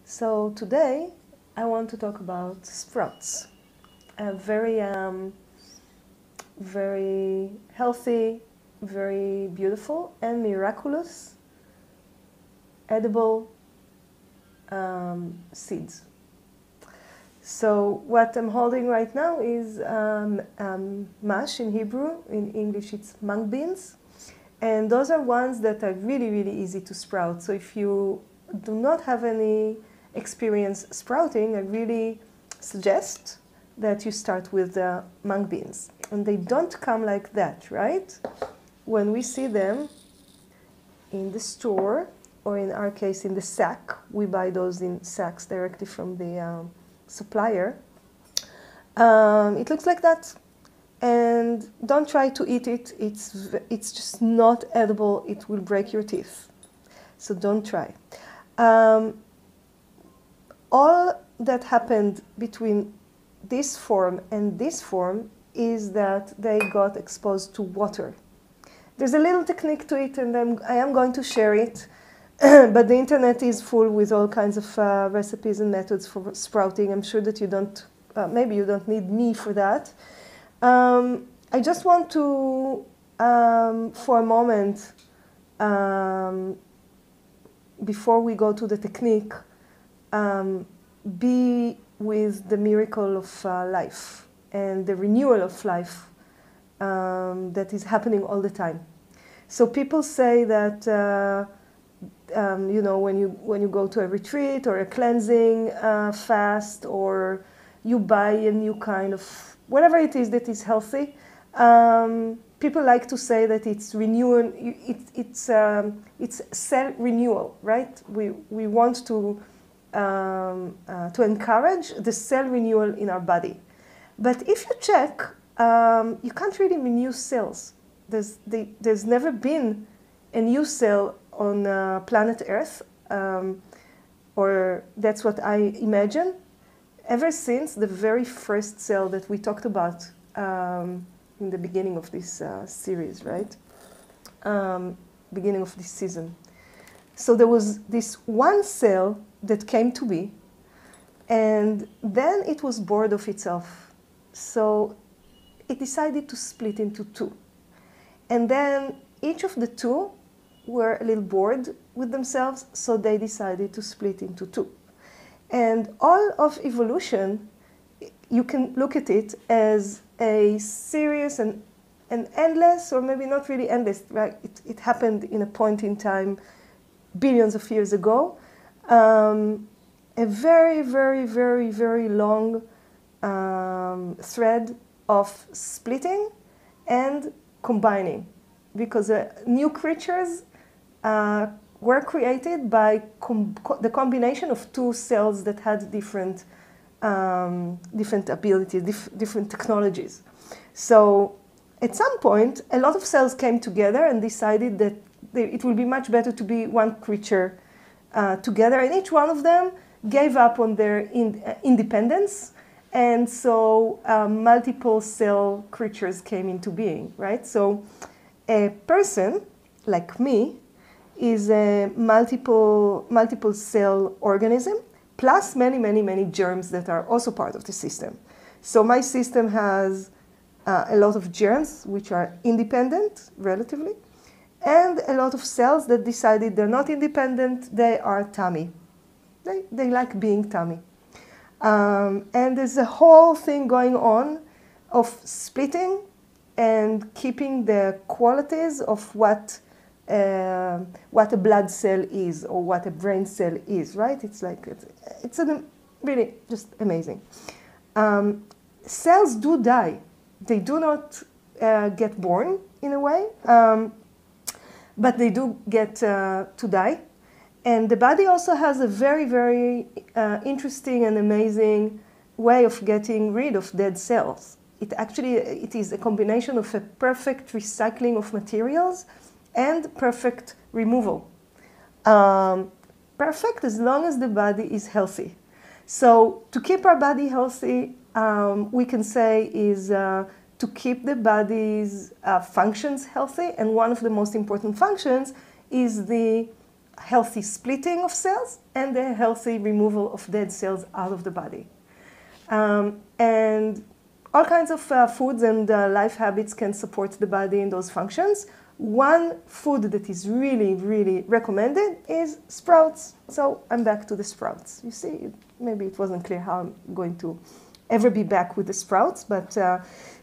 So today I want to talk about sprouts, a very healthy, very beautiful and miraculous edible seeds. So what I'm holding right now is mash in Hebrew. In English it's mung beans. And those are ones that are really, really easy to sprout. So if you do not have any experience sprouting, I really suggest that you start with mung beans. And they don't come like that, right? When we see them in the store, or in our case in the sack, we buy those in sacks directly from the supplier, it looks like that. And don't try to eat it. It's just not edible. It will break your teeth. So don't try. All that happened between this form and this form is that they got exposed to water. There's a little technique to it, and I am going to share it. But the internet is full with all kinds of recipes and methods for sprouting. I'm sure that you don't, maybe you don't need me for that. I just want to, for a moment, before we go to the technique, be with the miracle of life and the renewal of life that is happening all the time. So people say that, you know, when you go to a retreat or a cleansing fast, or you buy a new kind of whatever it is that is healthy, people like to say that it's renewal. It's cell renewal, right? We want to encourage the cell renewal in our body. But if you check, you can't really renew cells. There's never been a new cell on planet Earth, or that's what I imagine, ever since the very first cell that we talked about in the beginning of this series, right? Beginning of this season. So there was this one cell that came to be, and then it was bored of itself. So it decided to split into two. And then each of the two were a little bored with themselves, so they decided to split into two. And all of evolution, you can look at it as a serious and endless, or maybe not really endless, right? It happened in a point in time billions of years ago. A very, very, very, very long thread of splitting and combining, because new creatures were created by the combination of two cells that had different abilities, different technologies. So at some point, a lot of cells came together and decided that it will be much better to be one creature together, and each one of them gave up on their independence, and so multiple cell creatures came into being, right? So a person like me is a multiple cell organism, plus many, many, many germs that are also part of the system. So my system has a lot of germs, which are independent, relatively, and a lot of cells that decided they're not independent, they are Tami. They like being Tami. And there's a whole thing going on of splitting and keeping the qualities of what a blood cell is, or what a brain cell is, right? It's like, it's really just amazing. Cells do die. They do not get born, in a way, but they do get to die. And the body also has a very, very interesting and amazing way of getting rid of dead cells. It is a combination of a perfect recycling of materials and perfect removal. Perfect as long as the body is healthy. So to keep our body healthy, we can say is to keep the body's functions healthy. And one of the most important functions is the healthy splitting of cells and the healthy removal of dead cells out of the body. And all kinds of foods and life habits can support the body in those functions. One food that is really, really recommended is sprouts. So I'm back to the sprouts. You see, maybe it wasn't clear how I'm going to ever be back with the sprouts, but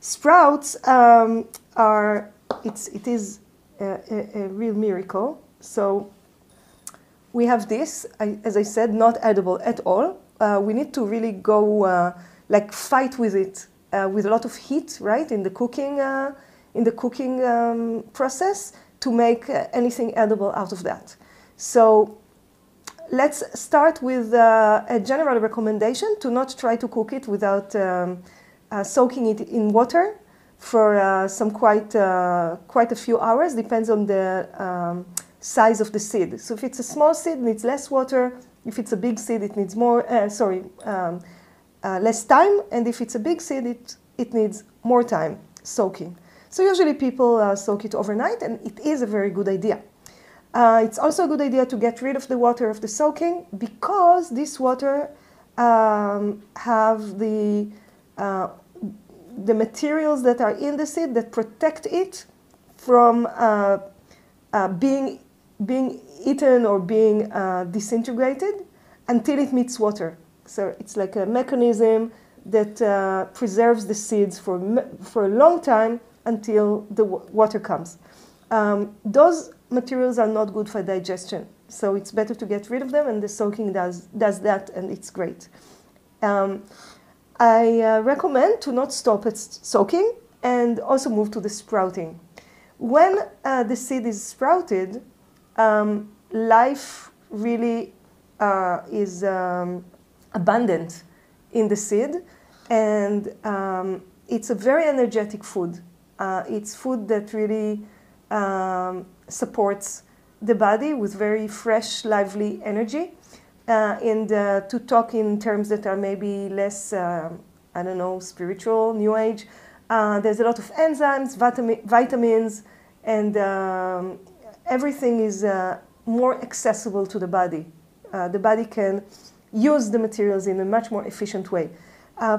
sprouts it is a real miracle. So we have this, as I said, not edible at all. We need to really go like fight with it with a lot of heat, right, in the cooking process to make anything edible out of that. So let's start with a general recommendation to not try to cook it without soaking it in water for quite a few hours. Depends on the size of the seed. So if it's a small seed, it needs less water. If it's a big seed, it needs less time. And if it's a big seed, it needs more time soaking. So usually people soak it overnight, and it is a very good idea. It's also a good idea to get rid of the water of the soaking, because this water have the materials that are in the seed that protect it from being eaten or being disintegrated until it meets water. So it's like a mechanism that preserves the seeds for a long time until the water comes. Those materials are not good for digestion, so it's better to get rid of them, and the soaking does that, and it's great. I recommend to not stop at soaking and also move to the sprouting. When the seed is sprouted, life really is abundant in the seed, and it's a very energetic food. It's food that really supports the body with very fresh, lively energy. And to talk in terms that are maybe less, spiritual, new age, there's a lot of enzymes, vitamins, and everything is more accessible to the body. The body can use the materials in a much more efficient way.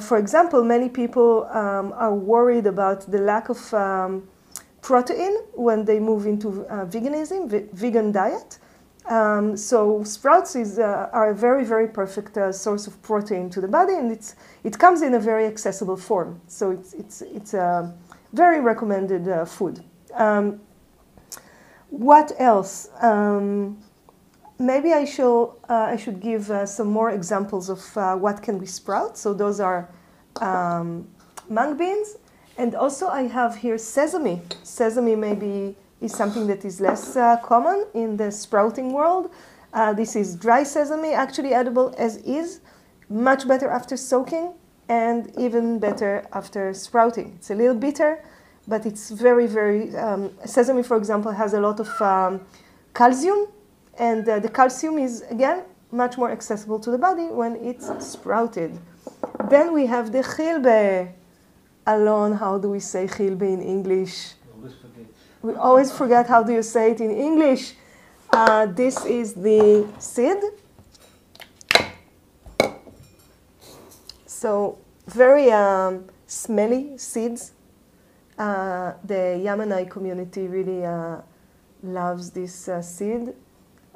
For example, many people are worried about the lack of protein when they move into veganism, vegan diet. So sprouts are a very, very perfect source of protein to the body, and it comes in a very accessible form. So it's a very recommended food. What else? Maybe I should give some more examples of what can we sprout. So those are mung beans, and also I have here sesame. Sesame maybe is something that is less common in the sprouting world. This is dry sesame, actually edible as is, much better after soaking, and even better after sprouting. It's a little bitter, but it's very, very... sesame, for example, has a lot of calcium, and the calcium is, again, much more accessible to the body when it's sprouted. Then we have the chilbe. Alon, how do we say chilbe in English? We always forget how do you say it in English. This is the seed. So very smelly seeds. The Yamani community really loves this seed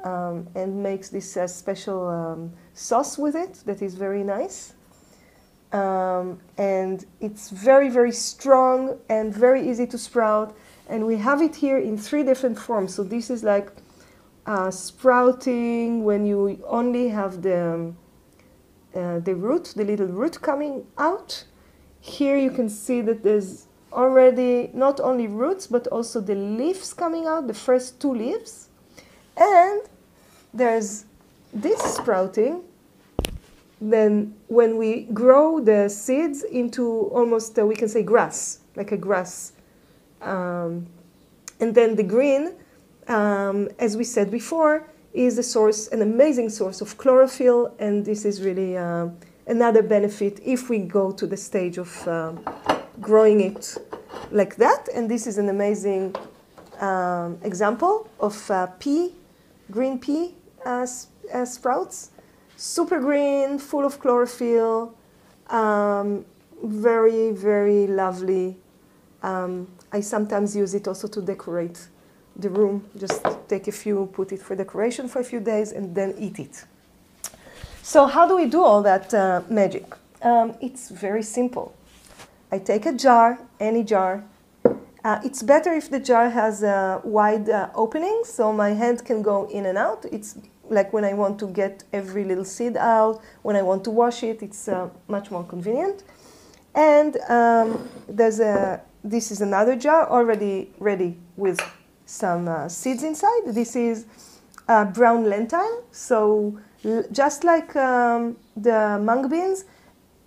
and makes this special sauce with it that is very nice. And it's very, very strong and very easy to sprout. And we have it here in 3 different forms. So this is like sprouting when you only have the root, the little root coming out. Here you can see that there's already not only roots, but also the leaves coming out, the first 2 leaves. And there's this sprouting. Then when we grow the seeds into almost, we can say grass, like a grass. And then the green, as we said before, is an amazing source of chlorophyll, and this is really another benefit if we go to the stage of growing it like that. And this is an amazing example of pea green pea sprouts. Super green, full of chlorophyll, very, very lovely. I sometimes use it also to decorate the room. Just take a few, put it for decoration for a few days, and then eat it. So how do we do all that magic? It's very simple. I take a jar, any jar. It's better if the jar has a wide opening, so my hand can go in and out. It's like when I want to get every little seed out, when I want to wash it, it's much more convenient. And this is another jar already ready with some seeds inside. This is brown lentil. So just like the mung beans,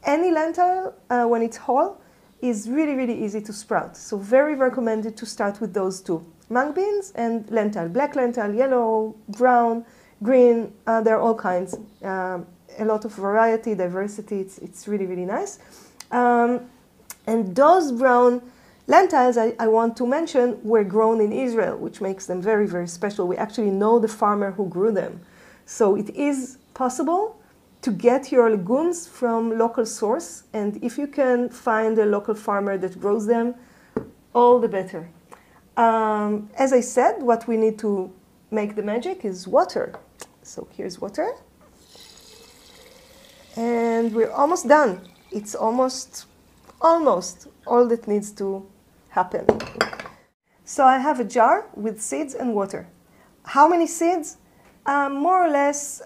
any lentil, when it's whole, is really, really easy to sprout. So very recommended to start with those two. Mung beans and lentil. Black lentil, yellow, brown, green, there are all kinds. A lot of variety, diversity, it's really, really nice. And those brown lentils I want to mention were grown in Israel, which makes them very, very special. We actually know the farmer who grew them. So it is possible to get your legumes from local source, and if you can find a local farmer that grows them, all the better. As I said, what we need to make the magic is water. So here's water. And we're almost done. It's almost all that needs to happen. So I have a jar with seeds and water. How many seeds? More or less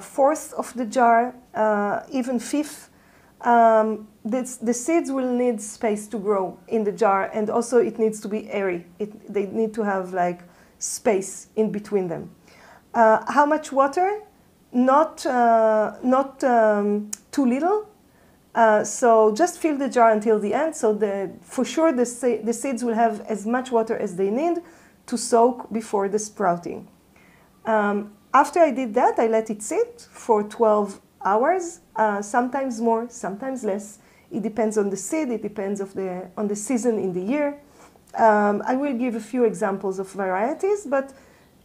fourth of the jar, even fifth. The seeds will need space to grow in the jar, and also it needs to be airy. They need to have like space in between them. How much water? Not too little. So just fill the jar until the end. So for sure the seeds will have as much water as they need to soak before the sprouting. After I did that, I let it sit for 12 hours, sometimes more, sometimes less. It depends on the seed, it depends on the season in the year. I will give a few examples of varieties, but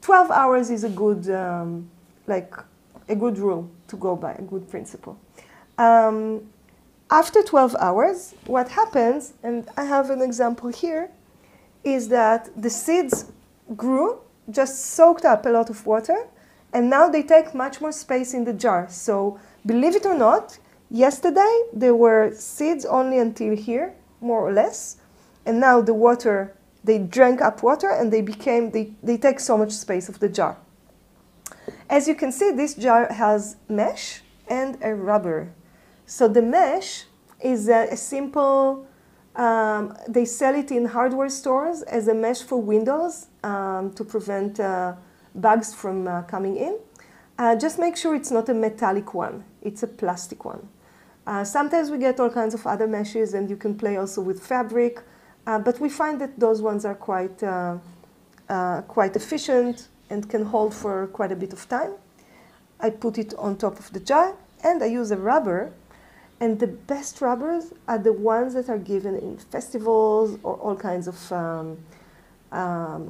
12 hours is a good, a good rule to go by, a good principle. After 12 hours, what happens, and I have an example here, is that the seeds grew, just soaked up a lot of water, and now they take much more space in the jar. So believe it or not, yesterday there were seeds only until here, more or less, and now the water, they drank up water and they take so much space of the jar. As you can see, this jar has mesh and a rubber. So the mesh is a simple, they sell it in hardware stores as a mesh for windows to prevent bugs from coming in. Just make sure it's not a metallic one, it's a plastic one. Sometimes we get all kinds of other meshes, and you can play also with fabric, but we find that those ones are quite efficient and can hold for quite a bit of time. I put it on top of the jar, and I use a rubber, and the best rubbers are the ones that are given in festivals or all kinds of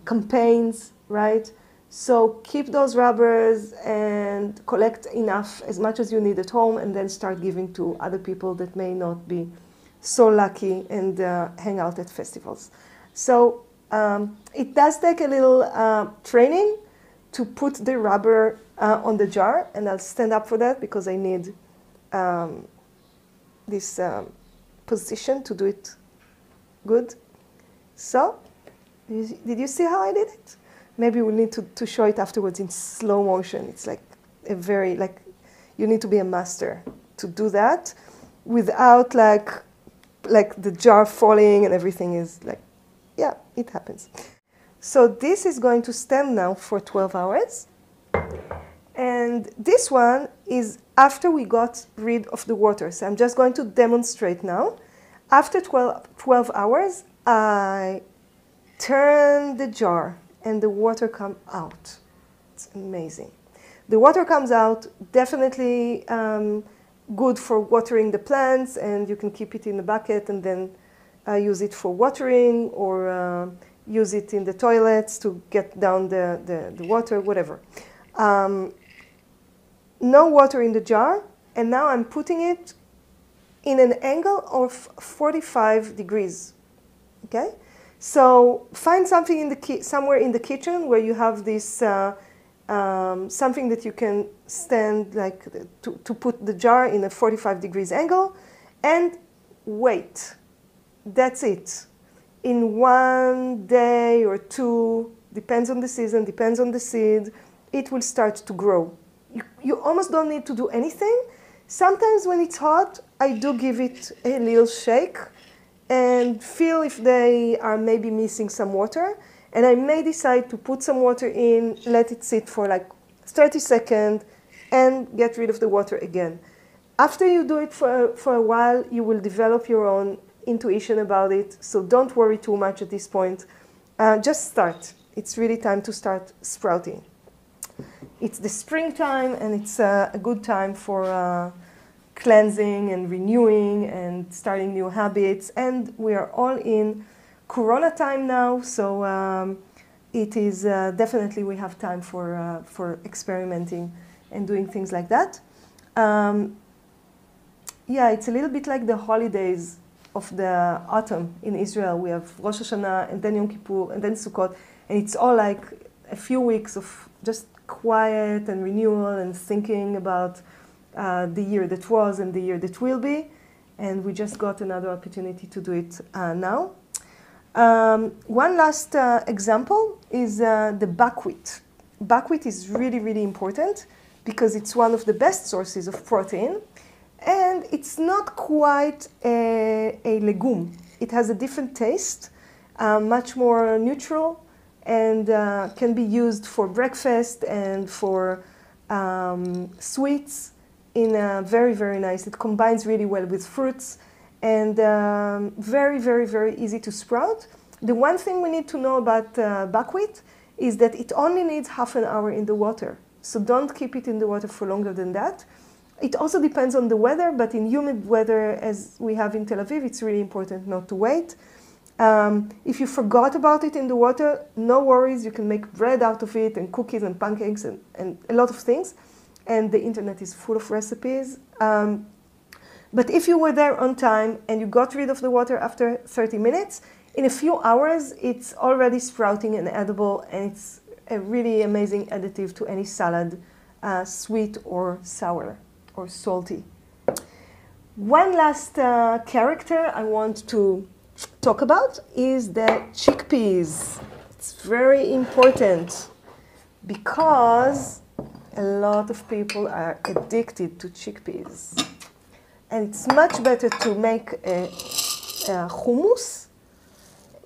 campaigns, right? So keep those rubbers and collect enough, as much as you need at home, and then start giving to other people that may not be so lucky and hang out at festivals. So it does take a little training to put the rubber on the jar, and I'll stand up for that because I need this position to do it good. So, did you see how I did it? Maybe we'll need to show it afterwards in slow motion. It's like a very, you need to be a master to do that without like the jar falling and everything is like, yeah, it happens. So this is going to stand now for 12 hours. And this one is after we got rid of the water. So I'm just going to demonstrate now. After 12 hours, I turn the jar and the water comes out. It's amazing. The water comes out, definitely good for watering the plants, and you can keep it in the bucket and then use it for watering or use it in the toilets to get down the water, whatever. No water in the jar, and now I'm putting it in an angle of 45 degrees, okay? So find something in somewhere in the kitchen where you have this, something that you can stand, like to put the jar in a 45 degrees angle, and wait. That's it. In 1 day or 2, depends on the season, depends on the seed, it will start to grow. You almost don't need to do anything. Sometimes when it's hot, I do give it a little shake and feel if they are maybe missing some water. And I may decide to put some water in, let it sit for like 30 seconds, and get rid of the water again. After you do it for a while, you will develop your own intuition about it. So don't worry too much at this point. Just start. It's really time to start sprouting. It's the springtime, and it's a good time for cleansing and renewing and starting new habits. And we are all in Corona time now, so it is definitely we have time for experimenting and doing things like that. Yeah, it's a little bit like the holidays of the autumn in Israel. We have Rosh Hashanah and then Yom Kippur and then Sukkot, and it's all like a few weeks of just quiet and renewal and thinking about the year that was and the year that will be. And we just got another opportunity to do it now. One last example is the buckwheat. Buckwheat is really, really important because it's one of the best sources of protein. And it's not quite a legume. It has a different taste, much more neutral, and can be used for breakfast and for sweets in a very, very nice. It combines really well with fruits, and very, very, very easy to sprout. The one thing we need to know about buckwheat is that it only needs half an hour in the water. So don't keep it in the water for longer than that. It also depends on the weather, but in humid weather, as we have in Tel Aviv, it's really important not to wait. If you forgot about it in the water, no worries. You can make bread out of it and cookies and pancakes and a lot of things. And the internet is full of recipes. But if you were there on time and you got rid of the water after 30 minutes, in a few hours, it's already sprouting and edible, and it's a really amazing additive to any salad, sweet or sour or salty. One last character I want to talk about is the chickpeas. It's very important because a lot of people are addicted to chickpeas. And it's much better to make a hummus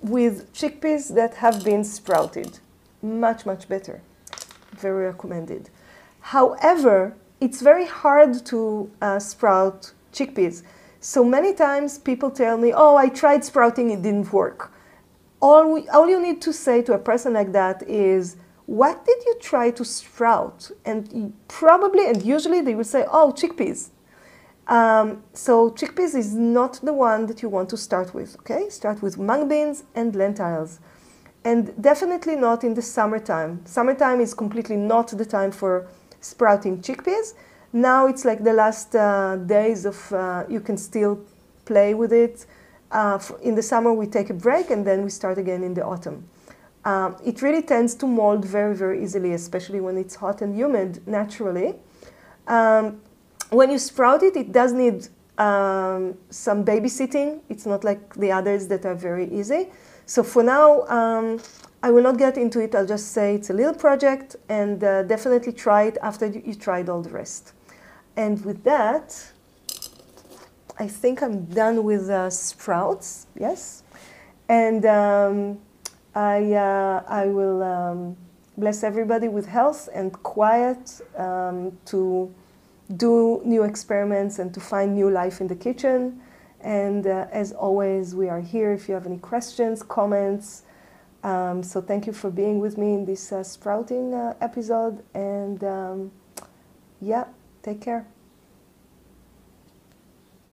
with chickpeas that have been sprouted. Much, much better. Very recommended. However, it's very hard to sprout chickpeas. So many times people tell me, oh, I tried sprouting, it didn't work. All you need to say to a person like that is, what did you try to sprout? And probably, and usually they will say, oh, chickpeas. So chickpeas is not the one that you want to start with, okay? Start with mung beans and lentils. And definitely not in the summertime. Summertime is completely not the time for sprouting chickpeas. Now it's like the last days of, you can still play with it. In the summer we take a break and then we start again in the autumn. It really tends to mold very, very easily, especially when it's hot and humid naturally. When you sprout it, it does need some babysitting. It's not like the others that are very easy. So for now, I will not get into it. I'll just say it's a little project, and definitely try it after you tried all the rest. And with that, I think I'm done with sprouts, yes. And I will bless everybody with health and quiet to do new experiments and to find new life in the kitchen. And as always, we are here if you have any questions, comments. So thank you for being with me in this sprouting episode. And yeah, take care.